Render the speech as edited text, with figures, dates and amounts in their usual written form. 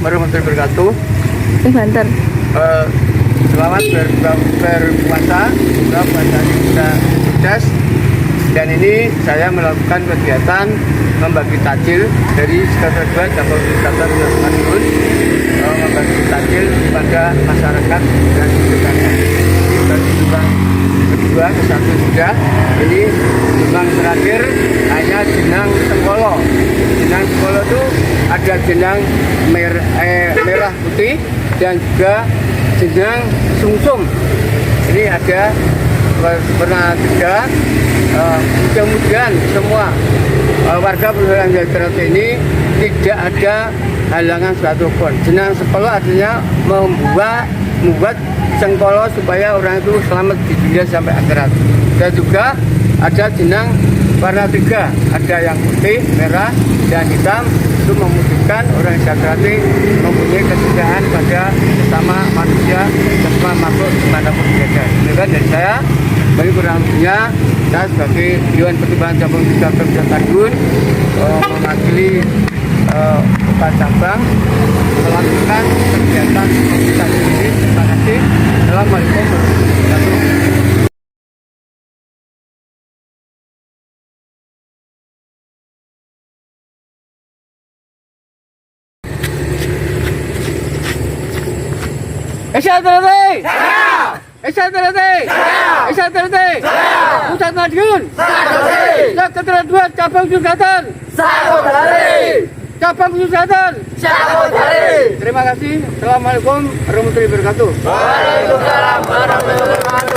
warahmatullahi wabarakatuh. Banten. Selamat berpuasa. Semoga puasanya bisa sukses. Dan ini saya melakukan kegiatan membagi takjil dari Sektor 2 Cabang Wisata Madiun, membagi takjil kepada masyarakat dan sekitarnya. Ini baru Subang kedua, satu sudah. Ini Subang terakhir hanya jenang Sengkolo. Jenang Sengkolo itu ada jenang merah putih dan juga jenang sungsum. Ini ada pernah tiga. Mudah-mudahan semua warga Pelurahan Jatiroto ini tidak ada halangan suatu pun. Jenang Sengkolo artinya membuat Sengkolo supaya orang itu selamat di dunia sampai akhirat. Dan juga ada jenang warna tiga, ada yang putih, merah, dan hitam. Itu memudahkan orang Jatiroto mempunyai kecintaan pada sesama manusia, sesama makhluk dimanapun berada. Demikian dari saya. Bagi kurang lebihnya, saya sebagai Dewan Pertimbangan Cabang Wisata Madiun mewakili Kota Cabang melakukan kegiatan komunikasi ini. Terima kasih. Assalamualaikum warahmatullahi wabarakatuh. Pusat Madiun. Sektor 2 Cabang Wisata. Cabang Wisata. Terima kasih. Assalamualaikum warahmatullahi wabarakatuh. Waalaikumsalam warahmatullahi wabarakatuh.